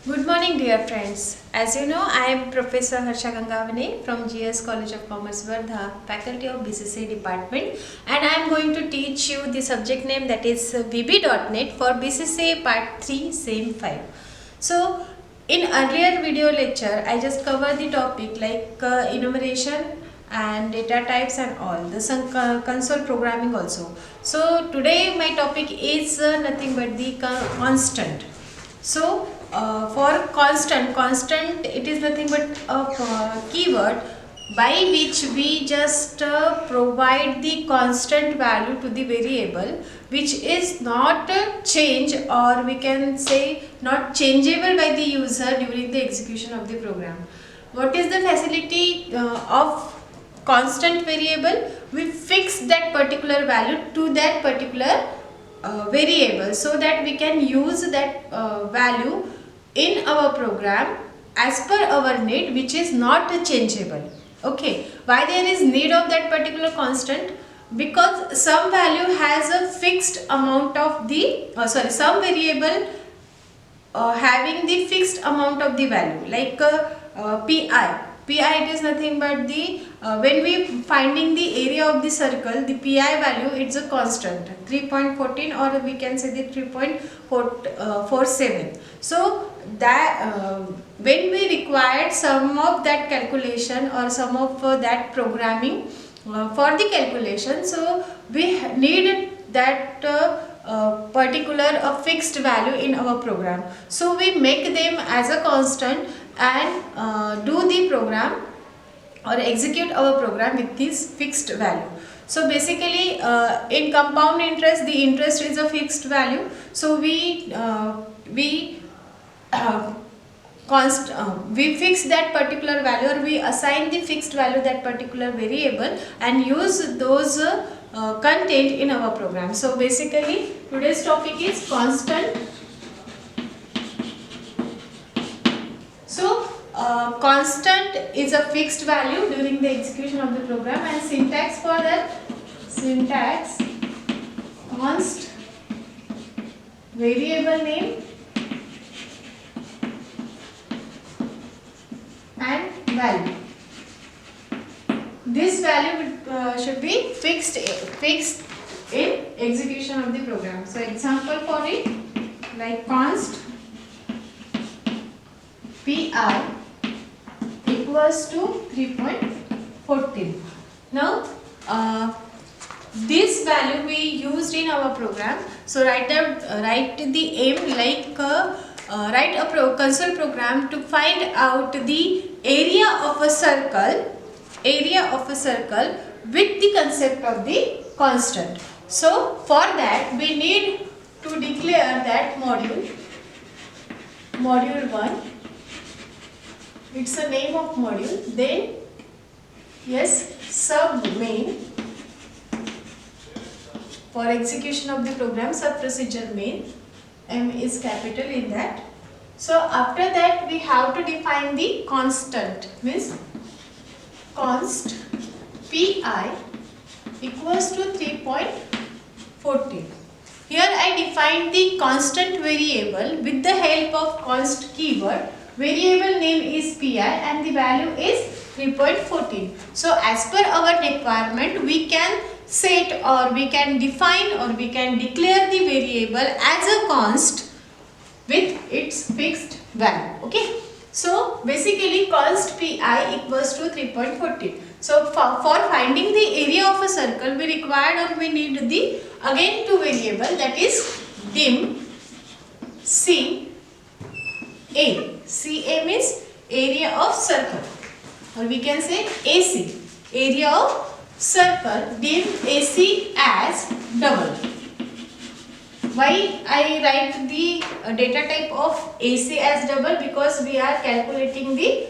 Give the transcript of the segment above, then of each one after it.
Good morning, dear friends. As you know, I am Professor Harsha Gangavane from GS College of Commerce, Wardha, Faculty of BCCA Department, and I am going to teach you the subject name, that is VB.NET for BCCA Part 3, Same 5. So, in earlier video lecture, I just covered the topic like enumeration and data types and all, the console programming also. So, today my topic is nothing but the constant. So, for constant, it is nothing but a keyword by which we just provide the constant value to the variable, which is not change, or we can say not changeable by the user during the execution of the program. What is the facility of constant variable? We fix that particular value to that particular variable, so that we can use that value in our program as per our need, which is not changeable. Okay, why there is need of that particular constant? Because some value has a fixed amount of the some variable having the fixed amount of the value, like pi it is nothing but the when we finding the area of the circle, the pi value, it's a constant 3.14, or we can say the 3.47. so that when we required some of that calculation or some of that programming for the calculation, so we need that particular fixed value in our program. So we make them as a constant and do the program or execute our program with this fixed value. So basically in compound interest, the interest is a fixed value. So we fix that particular value, or we assign the fixed value that particular variable and use those content in our program. So basically today's topic is constant. So constant is a fixed value during the execution of the program, and syntax for that, syntax const variable name and value. This value should be fixed in execution of the program. So example for it, like const pi equals to 3.14. Now this value we used in our program. So write the aim, like write a console program to find out the area of a circle with the concept of the constant. So for that we need to declare that module 1, it's a name of module, then yes, sub main for execution of the program, sub procedure main, M is capital in that. So after that we have to define the constant, means const pi equals to 3.14. Here I define the constant variable with the help of const keyword. Variable name is pi and the value is 3.14. So as per our requirement, we can set, or we can define, or we can declare the variable as a const with its fixed value. Okay. So basically const pi equals to 3.14. So for finding the area of a circle, we required, or we need the again two variable, that is dim ca. Ca means area of circle, or we can say AC, area of circle, dim AC as double. Why I write the data type of AC as double? Because we are calculating the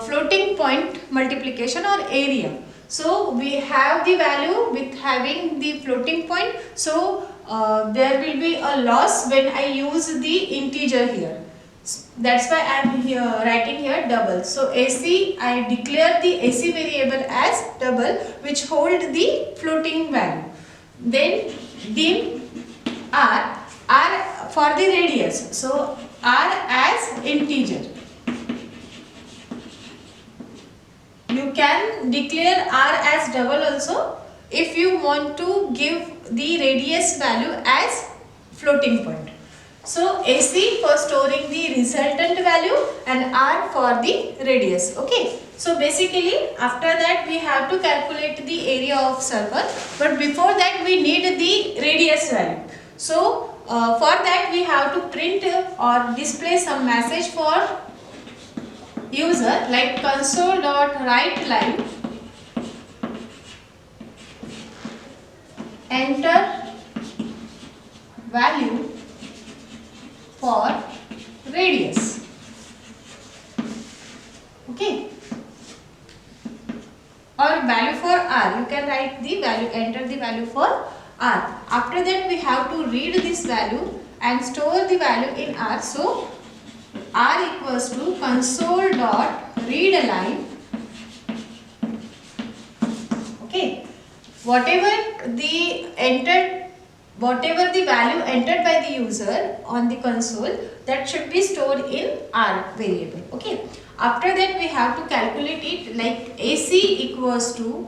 floating point multiplication or area. So we have the value with having the floating point. So there will be a loss when I use the integer here. That's why I am here writing here double. So AC, I declare the AC variable as double, which hold the floating value. Then dim R for the radius. So r as integer. You can declare r as double also if you want to give the radius value as floating point. So AC for storing the resultant value and R for the radius. Okay. So basically after that we have to calculate the area of circle, but before that we need the radius value. So for that we have to print or display some message for user like console.writeLine enter value for radius. Okay, or value for r, you can write the value, enter the value for r. After that we have to read this value and store the value in r. So r equals to console dot read line. Okay, whatever the value entered by the user on the console, that should be stored in r variable. Okay, after that we have to calculate it like AC equals to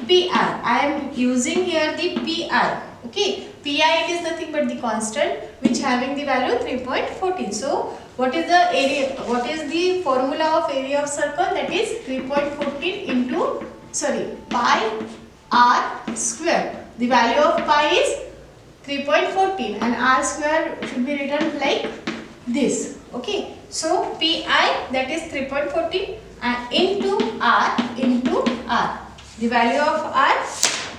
PI. I am using here the PI. Okay, PI it is nothing but the constant which having the value 3.14. So what is the area, what is the formula of area of circle? That is 3.14 into pi r square. The value of pi is 3.14 and r square should be written like this. Okay, so pi that is 3.14 and into r. The value of r,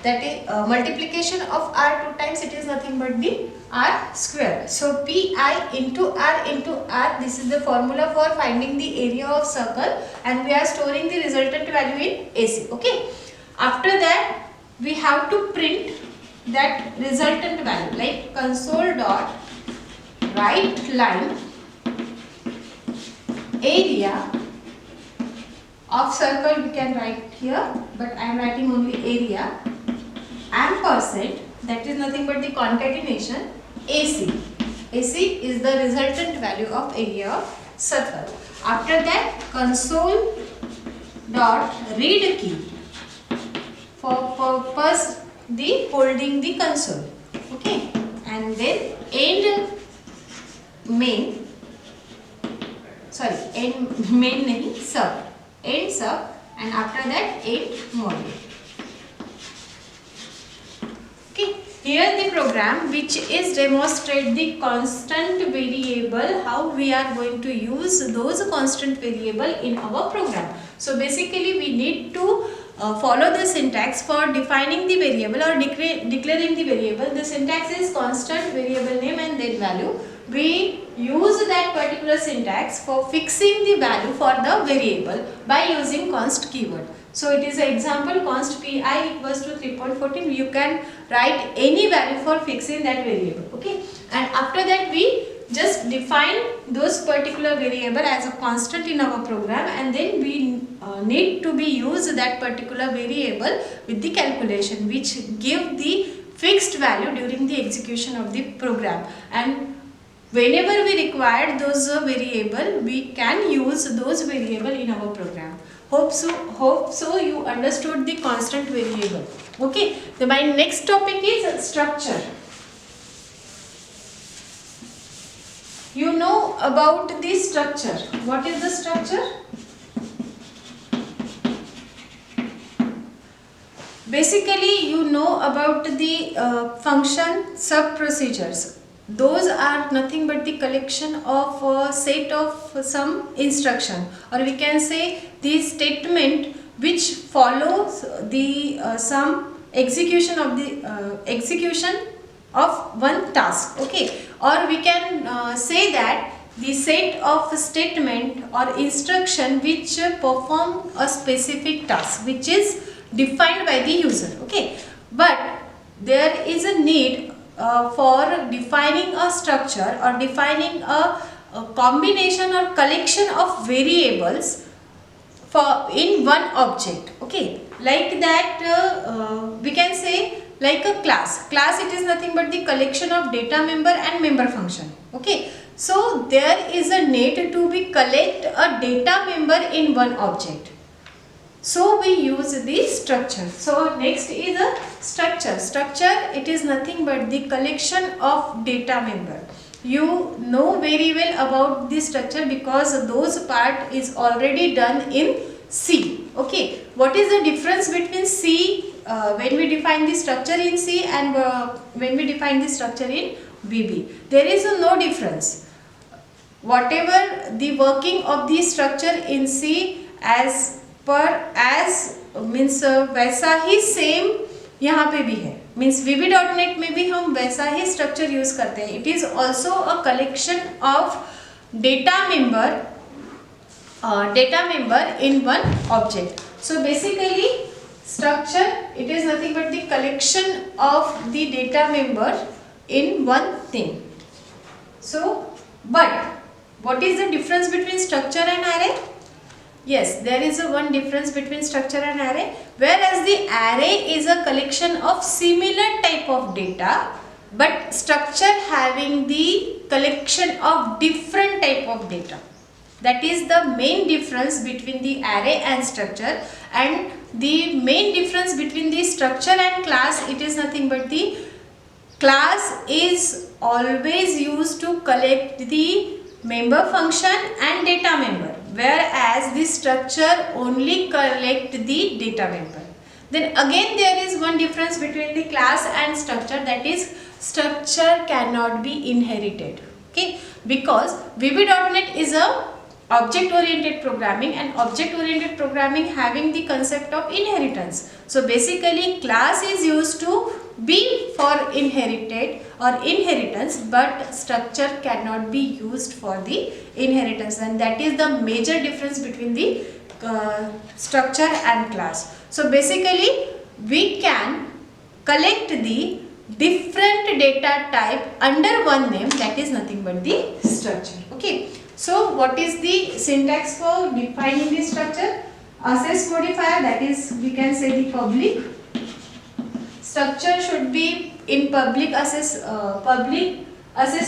that is multiplication of r 2 times, it is nothing but the r square. So pi into r, this is the formula for finding the area of circle, and we are storing the resultant value in AC. Okay, after that we have to print that resultant value like console dot write line area of circle, we can write here, but I am writing only area, ampersand, that is nothing but the concatenation AC. AC is the resultant value of area of circle. After that console dot read key for purpose the holding the console. Okay, and then end main, nahi sub, end sub, and after that end module. Okay, here the program which is demonstrate the constant variable, how we are going to use those constant variable in our program. So basically we need to follow the syntax for defining the variable or declaring the variable. The syntax is constant variable name and then value. We use that particular syntax for fixing the value for the variable by using const keyword. So it is an example, const pi equals to 3.14. You can write any value for fixing that variable. Okay, and after that we just define those particular variable as a constant in our program, and then we need to be use that particular variable with the calculation which give the fixed value during the execution of the program. And whenever we require those variable, we can use those variable in our program. Hope so you understood the constant variable. Okay, so my next topic is structure. You know about the structure. What is the structure? Basically you know about the function sub procedures. Those are nothing but the collection of a set of some instruction, or we can say the statement which follows the some execution of one task. Okay, or we can say that the set of statement or instruction which perform a specific task which is defined by the user. Okay, but there is a need for defining a structure or defining a combination or collection of variables for in one object. Okay, like that we can say like a class. Class, it is nothing but the collection of data member and member function. Okay, So there is a need to be collect a data member in one object. So we use the structure. So next is a structure. Structure, it is nothing but the collection of data member. You know very well about the structure because those part is already done in C. Okay. What is the difference between C when we define the structure in C and when we define the structure in VB? There is no difference. Whatever the working of the structure in C as means वैसा ही same यहाँ पे भी है, means VB.NET में भी हम वैसा ही structure use करते हैं. It is also a collection of data member in one object. So basically structure, it is nothing but the collection of the data member in one thing. So but what is the difference between structure and array? Yes, there is a one difference between structure and array. Whereas the array is a collection of similar type of data, but structure having the collection of different type of data. That is the main difference between the array and structure. And the main difference between the structure and class, it is nothing but the class is always used to collect the member function and data member, whereas the structure only collect the data member. Then again there is one difference between the class and structure, that is structure cannot be inherited. Okay, because VB.NET is a object oriented programming, and object oriented programming having the concept of inheritance. So basically class is used to be for inherited or inheritance, but structure cannot be used for the inheritance, and that is the major difference between the structure and class. So basically we can collect the different data type under one name, that is nothing but the structure. Okay, so what is the syntax for defining the structure? Access modifier, that is we can say the public. Structure should be in public access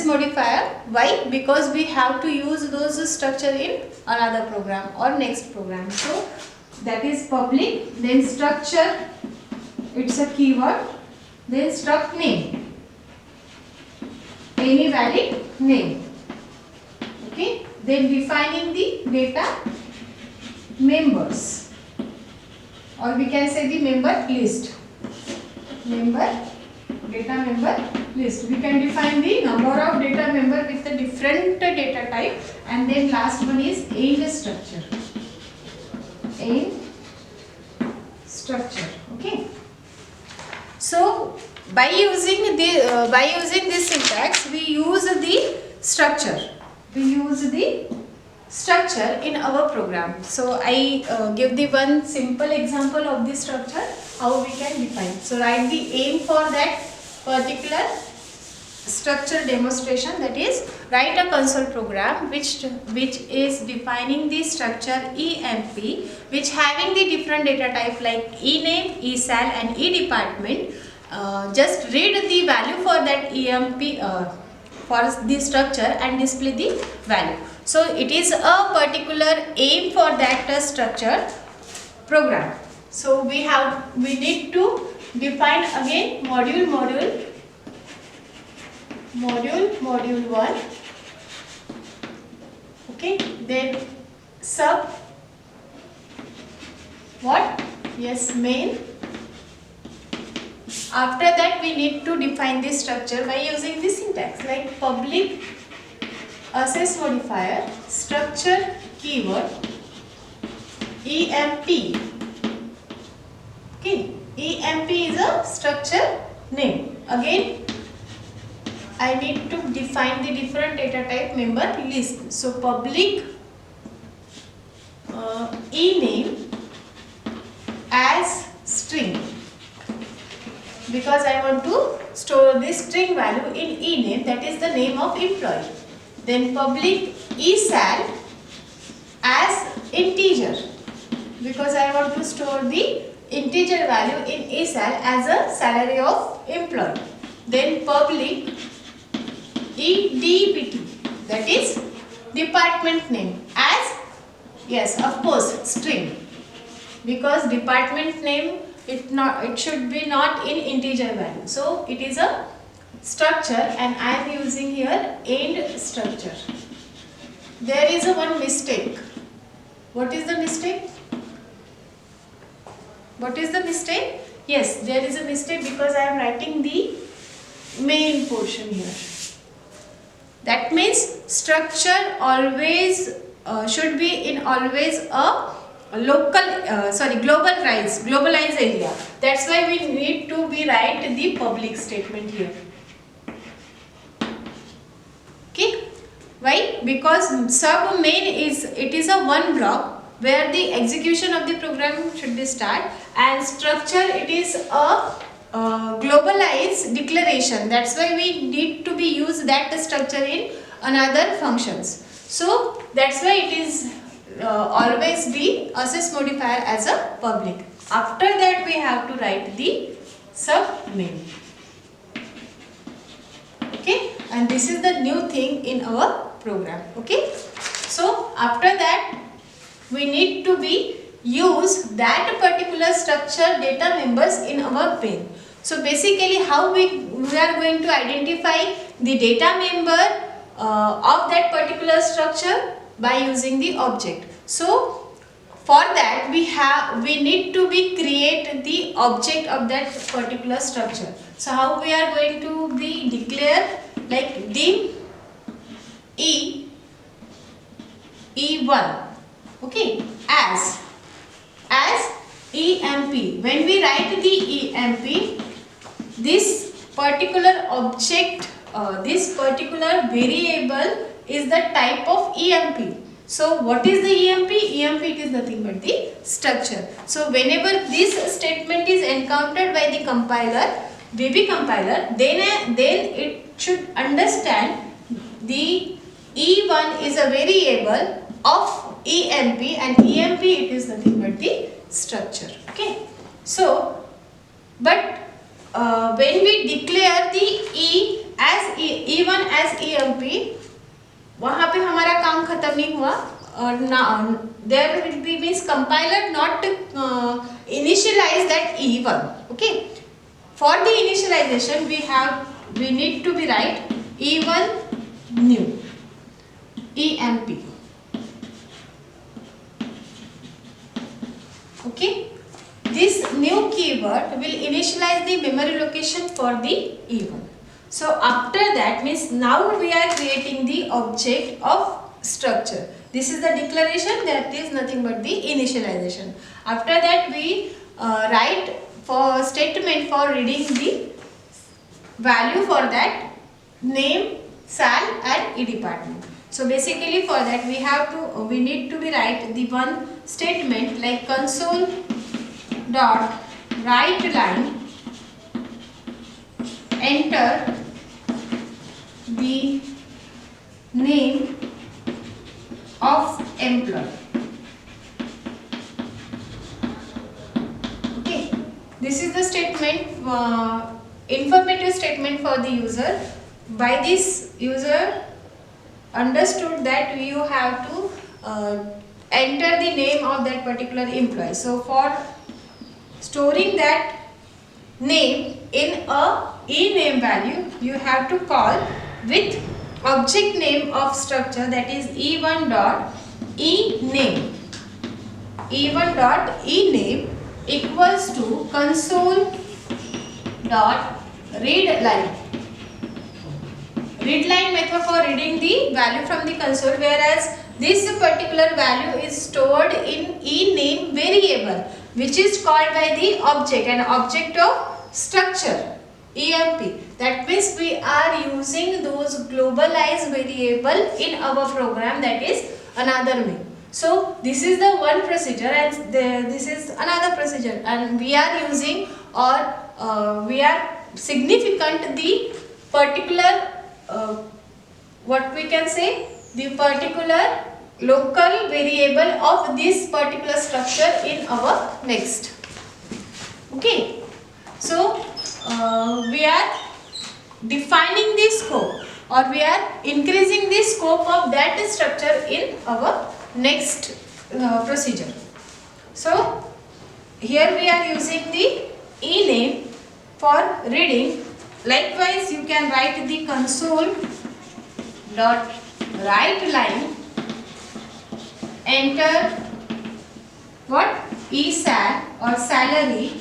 modifier. Why? Because we have to use those structure in another program or next program. So that is public. Then structure, it's a keyword. Then struct name, any valid name. Okay. Then defining the data members, or we can say the member list. Data member list. We can define the number of data member with the different data type, and then last one is end structure. Okay. So by using this syntax, we use the structure. In our program. So I give the one simple example of the structure, how we can define. So write the aim for that particular structure demonstration, that is write a console program which is defining the structure EMP, which having the different data type like ename, esal and edepartment. Just read the value for that EMP for the structure and display the value. So it is a particular aim for that structure program. So we need to define again module 1. Okay, then sub what? Yes, main. After that we need to define this structure by using this syntax like public access modifier, structure keyword, EMP. Okay, EMP is a structure name. Again I need to define the different data type member list. So public ename as string, because I want to store this string value in ename, that is the name of employee. Then public esal as integer, because I want to store the integer value in esal as a salary of employee. Then public edpt, that is department name as, yes, of course, string, because department name it should be not in integer value. So it is a structure and I am using here end structure. There is a one mistake. What is the mistake? What is the mistake? Yes, there is a mistake because I am writing the main portion here. That means structure always should be in always a globalized area. That's why we need to be write the public statement here. Okay, why? Because sub main is a one block where the execution of the program should be start, and structure it is a globalized declaration. That's why we need to be use that structure in another functions. So that's why it is always be assess modifier as a public. After that we have to write the sub main. Okay, and this is the new thing in our program. Okay, so after that we need to be use that particular structure data members in our main. So basically how we are going to identify the data member of that particular structure by using the object. So for that we need to be create the object of that particular structure. So how we are going to be declare, like dim E1, okay, as EMP. When we write the EMP, this particular object, this particular variable is the type of EMP. So what is the EMP? EMP it is nothing but the structure. So whenever this statement is encountered by the compiler, VB compiler, then it should understand the E1 is a variable of EMP, and EMP it is nothing but the structure. Okay. So, but when we declare the E1 as EMP, वहाँ पे हमारा काम खत्म नहीं हुआ, और there will be means compiler not initialize that E1. Okay. For the initialization we need to be write E1 new EMP. Okay, this new keyword will initialize the memory location for the E1. So after that means now we are creating the object of structure. This is the declaration, that is nothing but the initialization. After that we write for statement for reading the value for that name, sal and E department. So basically for that we need to be write the one statement like console dot write line, enter the name of employee. Okay, this is the statement, informative statement for the user. By this user understood that you have to enter the name of that particular employee. So for storing that name in a ename value, you have to call with object name of structure, that is E1 dot ename. E1 dot ename equals to console dot read line. Read line method for reading the value from the console, whereas this particular value is stored in ename variable, which is called by the object, an object of structure EMP. That means we are using those globalized variable in our program, that is another way. So this is the one procedure and this is another procedure, and we are using or we are significant the particular what we can say, the particular local variable of this particular structure in our next. Okay, so we are defining the scope or we are increasing the scope of that structure in our next procedure. So here we are using the ename for reading. Likewise you can write the console dot write line, enter what? ESAL or salary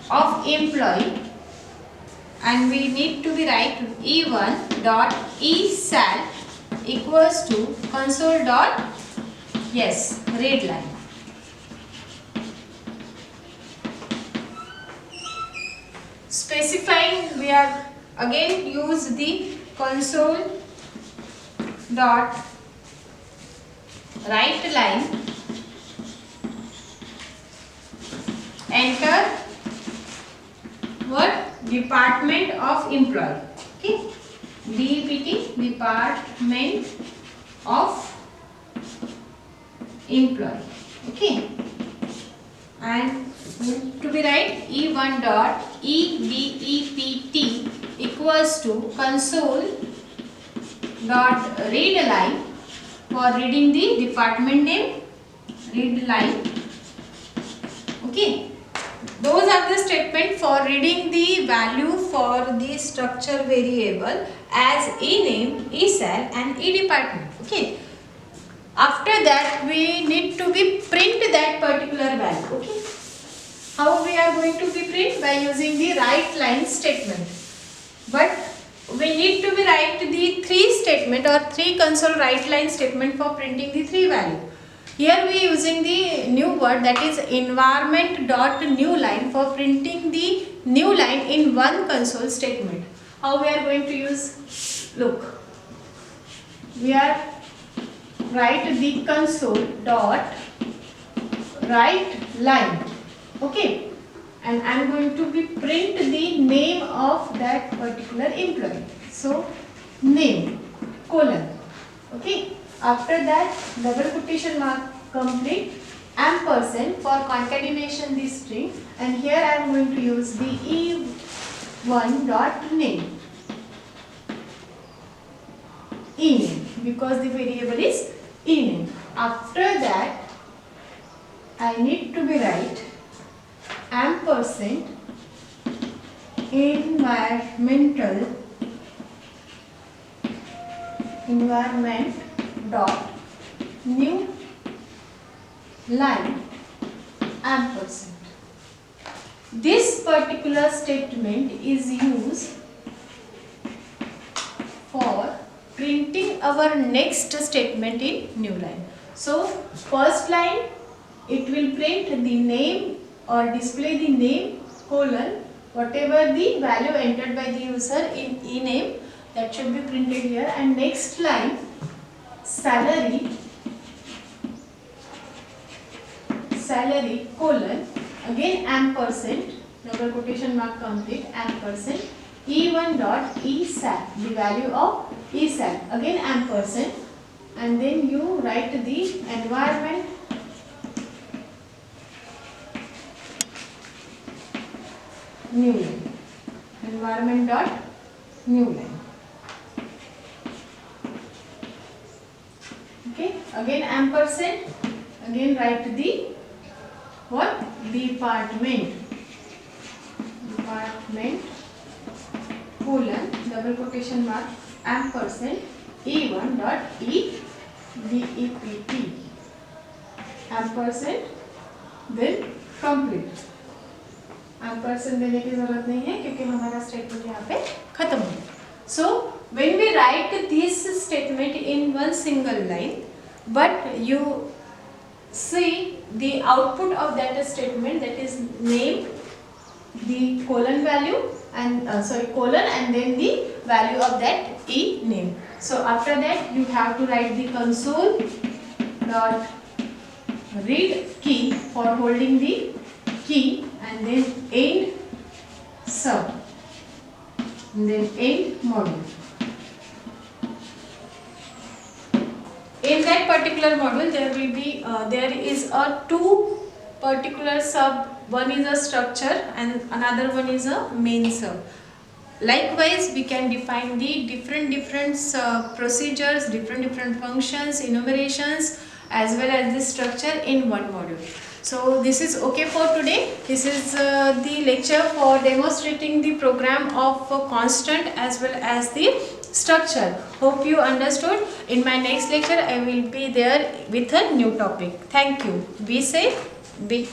of employee, and we need to be write E1 dot ESAL equals to console dot read line. Specifying, we are again use the console dot write line, enter what? Department of employee. Okay, DEPT, Department of employee. Okay, and to be write E1 dot EDEPT equals to console dot read line for reading the department name, read line. Okay, those are the statement for reading the value for the structure variable as ename, ESAL and eDepartment. Okay, after that we need to be print that particular value. Okay, how we are going to be print? By using the write line statement, but we need to be write the three statement or three console write line statement for printing the three value. Here we using the new word, that is environment dot new line for printing the new line in one console statement. How we are going to use? Look, we are write the console dot write line. Okay, and I am going to be print the name of that particular employee. So name colon. Okay, after that double quotation mark complete, ampersand for concatenation this string, and here I am going to use the E1 dot name, ename, because the variable is ename. After that I need to be write ampersand environment dot new line ampersand. This particular statement is used for printing our next statement in new line. So first line it will print the name or display the name colon whatever the value entered by the user in ename, that should be printed here, and next line salary colon again ampersand double quotation mark complete ampersand E1 dot ESAL, the value of ESAL, again ampersand, and then you write the environment new line, environment dot new line. Okay, again ampersand, again write the what? Department colon double quotation mark ampersand E1 dot EDEPT ampersand, then complete. ampersand देने की जरूरत नहीं है क्योंकि हमारा statement यहाँ पे खत्म हो गया. So when we write this statement in one single line, but you see the output of that statement, that is name, the colon value and colon and then the value of that e name. So after that you have to write the console dot read key for holding the key, and then end sub, and then end module. In that particular module there will be there is a two particular sub, one is a structure and another one is a main sub. Likewise, we can define the different procedures, different functions, enumerations, as well as the structure in one module. So this is okay for today. This is the lecture for demonstrating the program of constant as well as the structure. Hope you understood. In my next lecture, I will be there with a new topic. Thank you. Be safe. Be